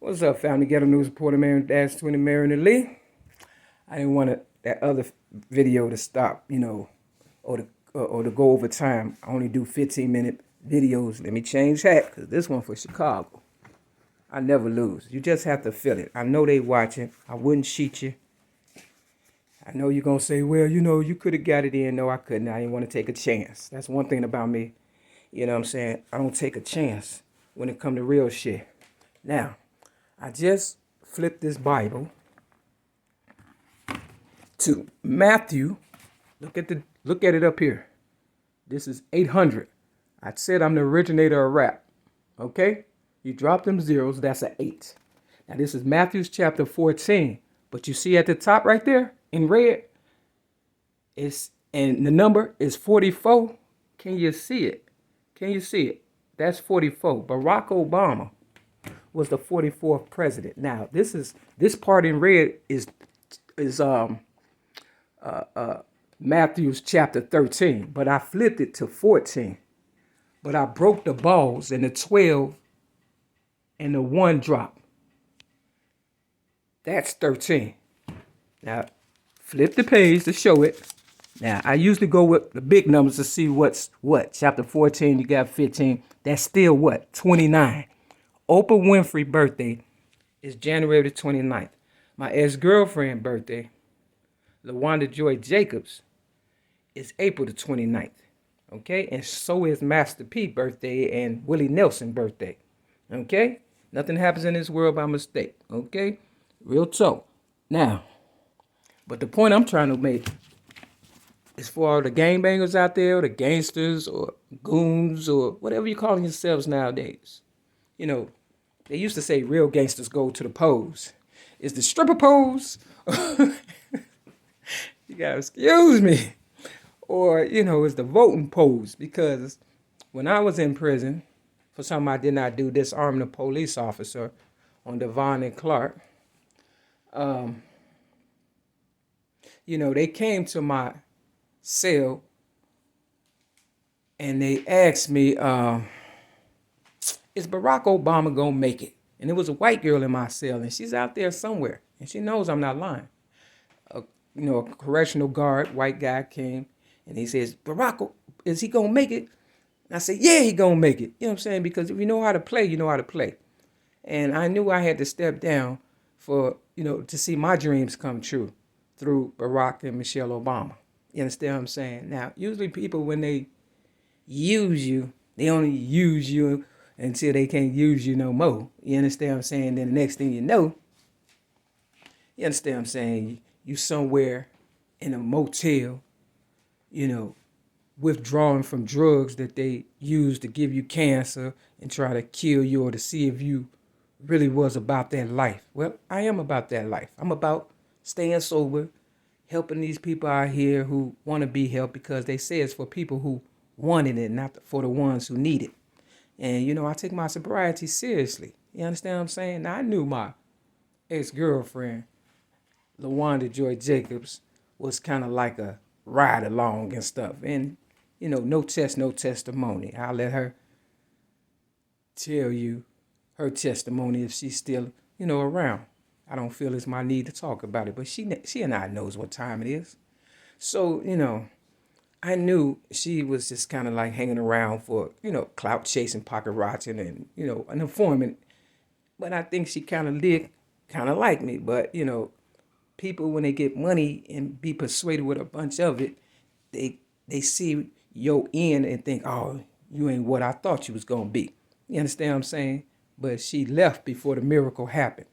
What's up, family? Ghetto News Reporter, Marion Dash 20, Marion Lee. I didn't want that other video to stop, or to go over time. I only do 15-minute videos. Let me change that, because this one for Chicago. I never lose. You just have to feel it. I know they watching. I wouldn't cheat you. I know you're going to say, well, you could have got it in. No, I couldn't. I didn't want to take a chance. That's one thing about me. You know what I'm saying? I don't take a chance when it come to real shit. Now, I just flipped this Bible to Matthew. Look at it up here. This is 800. I said I'm the originator of rap. Okay? You drop them zeros, that's an 8. Now this is Matthew's chapter 14. But you see at the top right there in red, and the number is 44. Can you see it? Can you see it? That's 44. Barack Obama was the 44th president. Now, this part in red is Matthew's chapter 13, but I flipped it to 14. But I broke the balls and the 12 and the 1 drop. That's 13. Now, flip the page to show it. Now, I usually go with the big numbers to see what's what. Chapter 14, you got 15. That's still what? 29. Oprah Winfrey's birthday is January the 29th. My ex-girlfriend's birthday, LaWanda Joy Jacobs, is April the 29th. Okay? And so is Master P birthday and Willie Nelson birthday. Okay? Nothing happens in this world by mistake. Okay? Real talk. Now, but the point I'm trying to make is for all the gangbangers out there, or the gangsters, or goons, or whatever you calling yourselves nowadays. They used to say real gangsters go to the pose. Is the stripper pose? You gotta excuse me. Or, it's the voting pose. Because when I was in prison, for something I did not do, disarming a police officer on Devon and Clark, they came to my cell and they asked me, is Barack Obama gonna make it? And it was a white girl in my cell, and she's out there somewhere, and she knows I'm not lying. A correctional guard, white guy came, and he says, Barack, is he gonna make it? And I said, yeah, he gonna make it. You know what I'm saying? Because if you know how to play, you know how to play. And I knew I had to step down for, to see my dreams come true through Barack and Michelle Obama. You understand what I'm saying? Now, usually people, when they use you, they only use you until they can't use you no more. You understand what I'm saying? Then the next thing you know, you understand what I'm saying? You somewhere in a motel, withdrawing from drugs that they use to give you cancer and try to kill you, or to see if you really was about that life. Well, I am about that life. I'm about staying sober, helping these people out here who want to be helped, because they say it's for people who wanted it, not for the ones who need it. And, I take my sobriety seriously. You understand what I'm saying? Now, I knew my ex-girlfriend, LaWanda Joy Jacobs, was kind of like a ride along and stuff. And, no test, no testimony. I'll let her tell you her testimony if she's still, around. I don't feel it's my need to talk about it, but she and I knows what time it is. So, I knew she was just kind of like hanging around for, clout chasing, pocket watching, and, an informant. But I think she kind of did kind of like me. But, people, when they get money and be persuaded with a bunch of it, they see your end and think, oh, you ain't what I thought you was going to be. You understand what I'm saying? But she left before the miracle happened.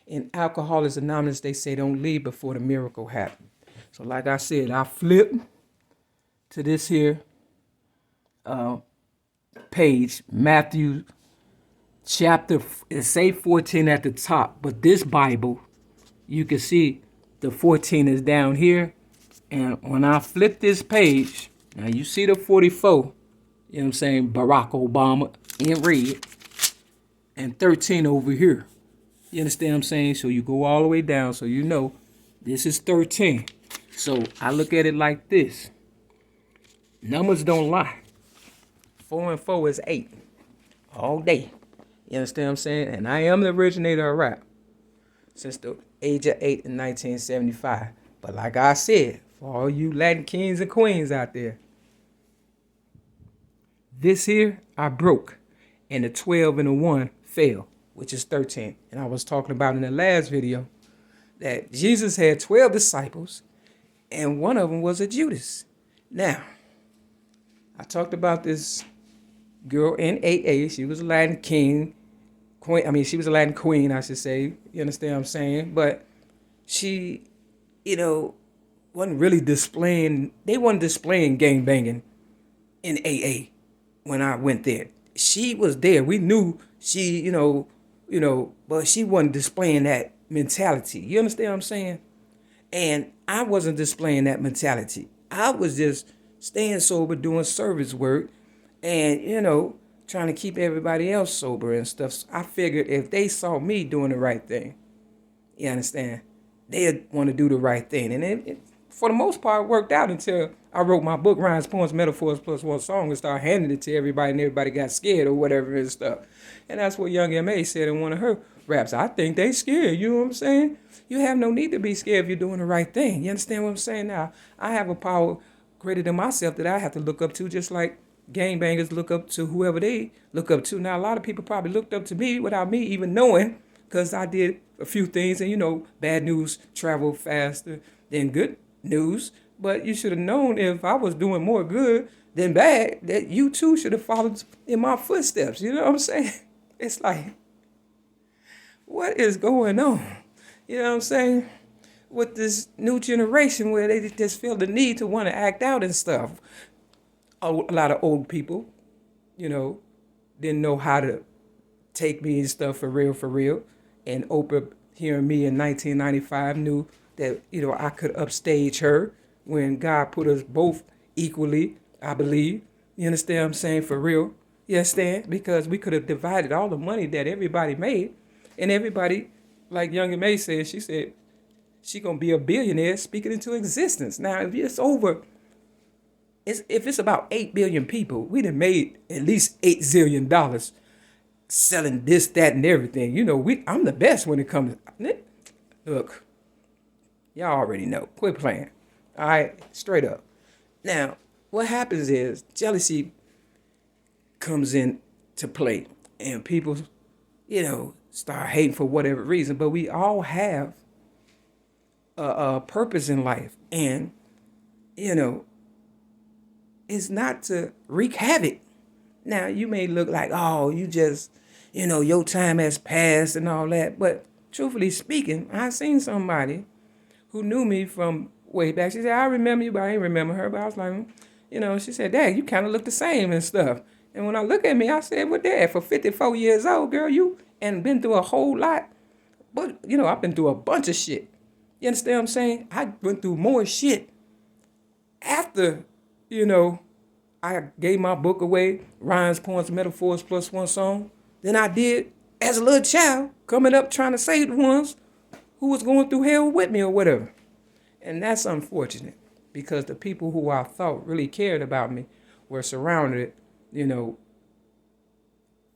In Alcoholics Anonymous, they say don't leave before the miracle happened. So like I said, I flipped to this here page, Matthew chapter, it say 14 at the top, but this Bible, you can see the 14 is down here. And when I flip this page, now you see the 44, you know what I'm saying, Barack Obama in red, and 13 over here. You understand what I'm saying? So you go all the way down, so this is 13. So I look at it like this. Numbers don't lie. 4 and 4 is 8. All day. You understand what I'm saying? And I am the originator of rap since the age of 8 in 1975. But like I said, for all you Latin kings and queens out there, this here I broke, and the 12 and the 1 fell, which is 13. And I was talking about in the last video that Jesus had 12 disciples, and one of them was a Judas. Now, I talked about this girl in AA. She was a Latin king, queen. I mean, she was a Latin queen, I should say. You understand what I'm saying? But she, wasn't really displaying. They wasn't displaying gang banging in AA when I went there. She was there. We knew she, but she wasn't displaying that mentality. You understand what I'm saying? And I wasn't displaying that mentality. I was just staying sober, doing service work, and, trying to keep everybody else sober and stuff. So I figured if they saw me doing the right thing, you understand, they'd want to do the right thing. And it for the most part, worked out until I wrote my book, Rhymes, Poems, Metaphors, Plus One Song, and started handing it to everybody, and everybody got scared or whatever and stuff. And that's what Young M.A. said in one of her raps. I think they scared, you know what I'm saying? You have no need to be scared if you're doing the right thing. You understand what I'm saying? Now, I have a power greater than myself that I have to look up to, just like gangbangers look up to whoever they look up to. Now, a lot of people probably looked up to me without me even knowing, because I did a few things, and bad news travel faster than good news. But you should have known, if I was doing more good than bad, that you too should have followed in my footsteps. You know what I'm saying? It's like, what is going on? You know what I'm saying? With this new generation where they just feel the need to want to act out and stuff. A lot of old people, didn't know how to take me and stuff for real. And Oprah, hearing me in 1995, knew that, I could upstage her when God put us both equally, I believe. You understand what I'm saying? For real. You understand? Because we could have divided all the money that everybody made. And everybody, like Young M.A. said, she said, she gonna be a billionaire speaking into existence. Now, if it's over, if it's about 8 billion people, we'd have made at least $8 zillion selling this, that, and everything. I'm the best when it comes to, look, y'all already know. Quit playing. All right, straight up. Now, what happens is jealousy comes in to play, and people, start hating for whatever reason. But we all have a purpose in life, and it's not to wreak havoc. Now, you may look like, oh, you just, your time has passed and all that. But truthfully speaking, I seen somebody who knew me from way back. She said, I remember you, but I ain't remember her. But I was like, she said, Dad, you kind of look the same and stuff. And when I look at me, I said, well, Dad, for 54 years old, girl, you and been through a whole lot. But, I've been through a bunch of shit. You understand what I'm saying? I went through more shit after, I gave my book away, Rhymes, Poems, Metaphors, Plus One Song, than I did as a little child coming up trying to save the ones who was going through hell with me or whatever. And that's unfortunate, because the people who I thought really cared about me were surrounded,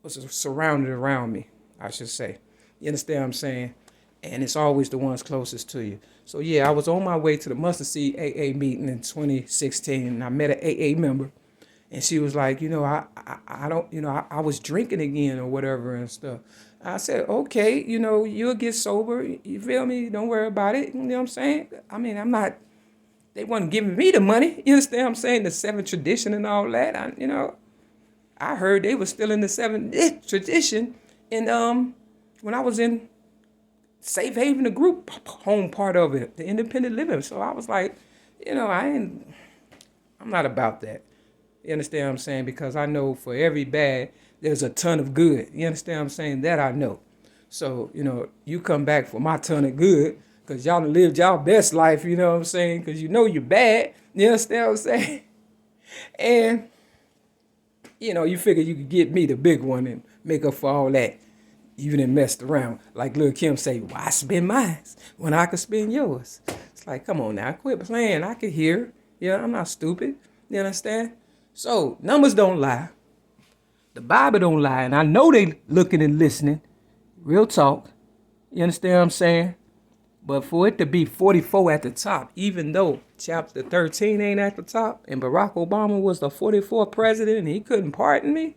surrounded around me, I should say. You understand what I'm saying? And it's always the ones closest to you. So yeah, I was on my way to the Mustard Seed AA meeting in 2016, and I met an AA member, and she was like, I don't, I was drinking again or whatever and stuff. I said, okay, you'll get sober. You feel me? Don't worry about it. You know what I'm saying? I mean, they wasn't giving me the money. You understand what I'm saying? The 7th tradition and all that. I heard they were still in the 7th tradition. And when I was in Safe Haven, the group home part of it, the independent living. So I was like, I'm not about that. You understand what I'm saying? Because I know for every bad, there's a ton of good. You understand what I'm saying? That I know. So, you come back for my ton of good, because y'all done lived y'all best life, you know what I'm saying? Because you're bad. You understand what I'm saying? And, you figure you could get me the big one and make up for all that. You done messed around. Like Lil' Kim say, why spend mine when I could spend yours? It's like, come on now, quit playing. I can hear. I'm not stupid. You understand? So, numbers don't lie. The Bible don't lie, and I know they looking and listening. Real talk. You understand what I'm saying? But for it to be 44 at the top, even though chapter 13 ain't at the top, and Barack Obama was the 44th president and he couldn't pardon me,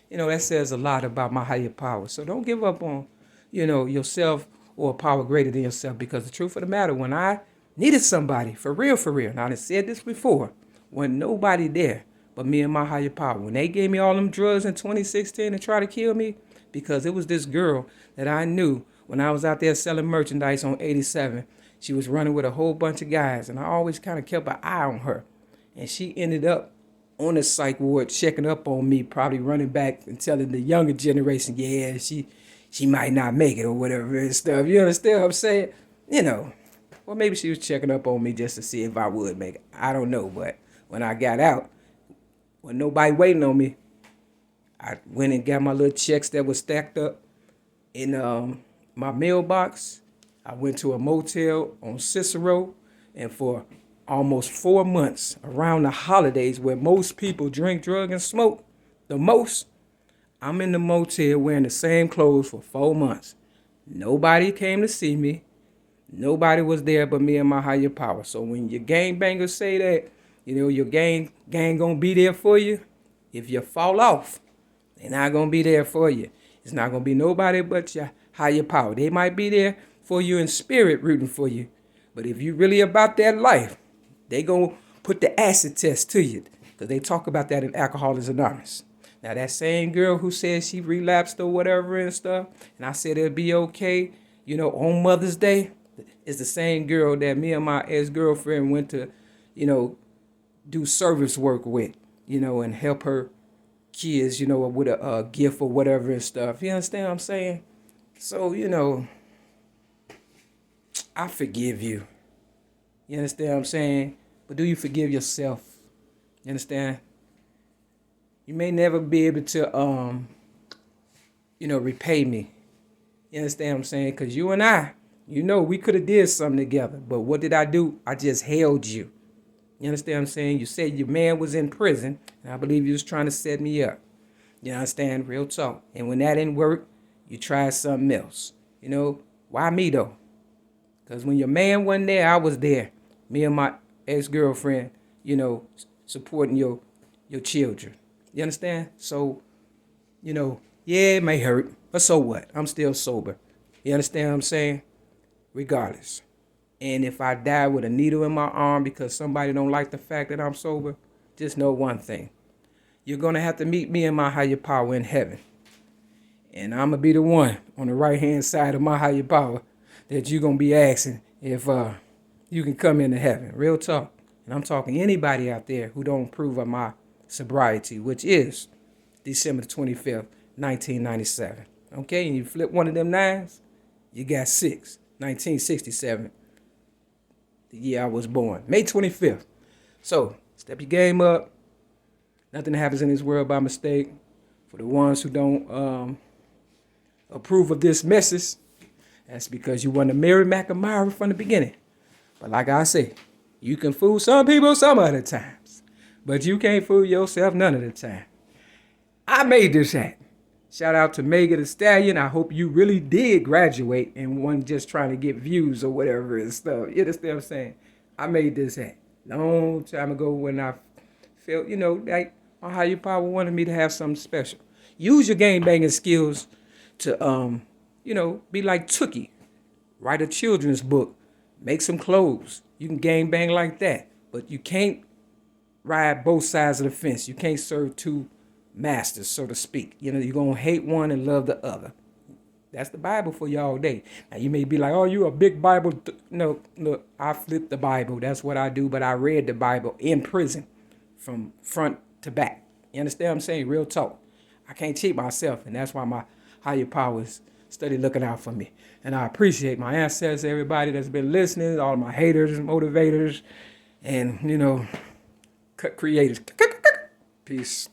that says a lot about my higher power. So don't give up on, yourself or a power greater than yourself, because the truth of the matter, when I needed somebody, for real, and I done said this before, when nobody there but me and my higher power, when they gave me all them drugs in 2016 and tried to kill me, because it was this girl that I knew when I was out there selling merchandise on 87. She was running with a whole bunch of guys, and I always kind of kept an eye on her. And she ended up on the psych ward checking up on me, probably running back and telling the younger generation, yeah, she might not make it or whatever and stuff. You understand what I'm saying? Well, maybe she was checking up on me just to see if I would make it. I don't know, but when I got out, when nobody waiting on me, I went and got my little checks that was stacked up in my mailbox. I went to a motel on Cicero, and for almost 4 months around the holidays where most people drink, drug, and smoke the most, I'm in the motel wearing the same clothes for 4 months. Nobody came to see me. Nobody was there but me and my higher power. So when your gangbangers say that, your gang gonna be there for you, if you fall off, they're not gonna be there for you. It's not gonna be nobody but your higher power. They might be there for you in spirit, rooting for you. But if you really about that life, they gonna put the acid test to you, because they talk about that in Alcoholics Anonymous. Now that same girl who said she relapsed or whatever and stuff, and I said it'd be okay, on Mother's Day, is the same girl that me and my ex-girlfriend went to, do service work with, and help her kids, with a gift or whatever and stuff. You understand what I'm saying? So, I forgive you. You understand what I'm saying? But do you forgive yourself? You understand? You may never be able to, repay me. You understand what I'm saying? Because you and I, we could have did something together. But what did I do? I just held you. You understand what I'm saying? You said your man was in prison, and I believe you was trying to set me up. You understand? Real talk. And when that didn't work, you tried something else. Why me though? Because when your man wasn't there, I was there. Me and my ex-girlfriend, supporting your children. You understand? So, yeah, it may hurt, but so what? I'm still sober. You understand what I'm saying? Regardless. And if I die with a needle in my arm because somebody don't like the fact that I'm sober, just know one thing. You're going to have to meet me and my higher power in heaven. And I'm going to be the one on the right-hand side of my higher power that you're going to be asking if you can come into heaven. Real talk. And I'm talking anybody out there who don't approve of my sobriety, which is December 25th, 1997. Okay, and you flip one of them nines, you got 6. 1967, the year I was born. May 25th. So, step your game up. Nothing happens in this world by mistake. For the ones who don't approve of this message, that's because you wasn't a Mary McNamara from the beginning. But like I say, you can fool some people some other times, but you can't fool yourself none of the time. I made this hat. Shout out to Megan Thee Stallion. I hope you really did graduate and wasn't just trying to get views or whatever and stuff. You understand what I'm saying? I made this hat long time ago when I felt, like my higher power wanted me to have something special. Use your game banging skills to, be like Tookie. Write a children's book. Make some clothes. You can gang bang like that. But you can't ride both sides of the fence. You can't serve two masters, so to speak. You're going to hate one and love the other. That's the Bible for y'all day. Now, you may be like, oh, you a big Bible. No, look, I flip the Bible. That's what I do. But I read the Bible in prison from front to back. You understand what I'm saying? Real talk. I can't cheat myself. And that's why my higher powers study looking out for me. And I appreciate my ancestors, everybody that's been listening, all my haters and motivators, and, creators. Peace.